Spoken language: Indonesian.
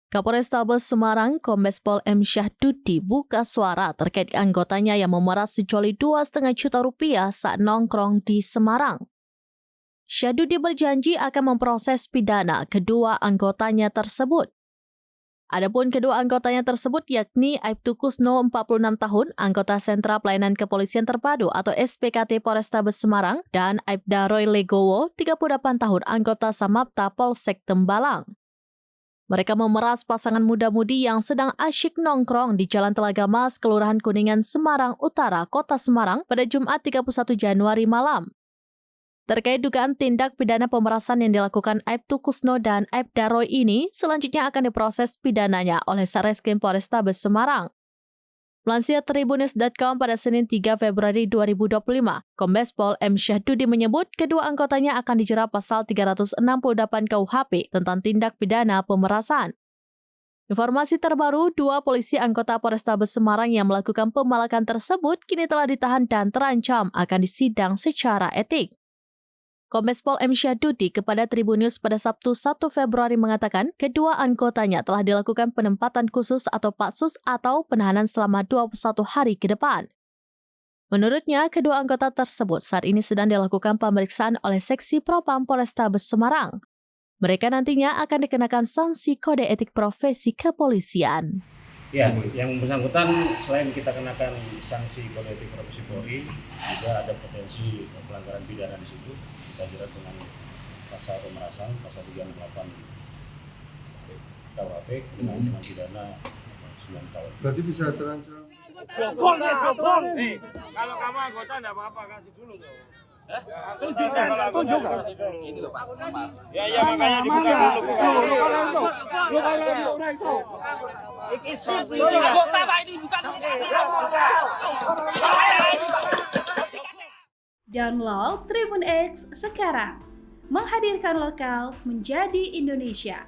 Kapolrestabes Semarang, Kombes Pol M. Syahduti buka suara terkait anggotanya yang memeras sejoli Rp2,5 juta saat nongkrong di Semarang. Syahduti berjanji akan memproses pidana kedua anggotanya tersebut. Adapun kedua anggotanya tersebut yakni Aibtu Kusno 46 tahun, anggota Sentra Pelayanan Kepolisian Terpadu atau SPKT Polrestabes Semarang, dan Aibda Roy Legowo 38 tahun, anggota Samapta Polsek Tembalang. Mereka memeras pasangan muda-mudi yang sedang asyik nongkrong di Jalan Telaga Mas, Kelurahan Kuningan, Semarang Utara, Kota Semarang pada Jumat 31 Januari malam. Terkait dugaan tindak pidana pemerasan yang dilakukan Aibtu Kusno dan Aibda Roy ini, selanjutnya akan diproses pidananya oleh Satreskrim Polrestabes Semarang. Melansir Tribunnews.com pada Senin 3 Februari 2025, Kombes Pol M. Syahduti menyebut kedua anggotanya akan dijerat pasal 368 KUHP tentang tindak pidana pemerasan. Informasi terbaru, dua polisi anggota Polrestabes Semarang yang melakukan pemalakan tersebut kini telah ditahan dan terancam akan disidang secara etik. Kombes Pol M. Syahduti kepada Tribunnews pada Sabtu 1 Februari mengatakan kedua anggotanya telah dilakukan penempatan khusus atau PAKSUS atau penahanan selama 21 hari ke depan. Menurutnya, kedua anggota tersebut saat ini sedang dilakukan pemeriksaan oleh Seksi Propam Polrestabes Semarang. Mereka nantinya akan dikenakan sanksi kode etik profesi kepolisian. Ya, yang bersangkutan selain kita kenakan sanksi kode etik profesi Polri, juga ada potensi pelanggaran pidana di situ. Kita jerat dengan pasal pemerasan, pasal 38 KUHP dengan ancaman pidana 9 tahun. Berarti bisa terancam. Kalau kamu anggota enggak apa-apa, kasih dulu tuh. Tunjuk. Ini loh Pak, nama. Ya makanya dibuka dulu. Anggota Pak, ini bukan. Download Tribun X sekarang. Menghadirkan lokal menjadi Indonesia.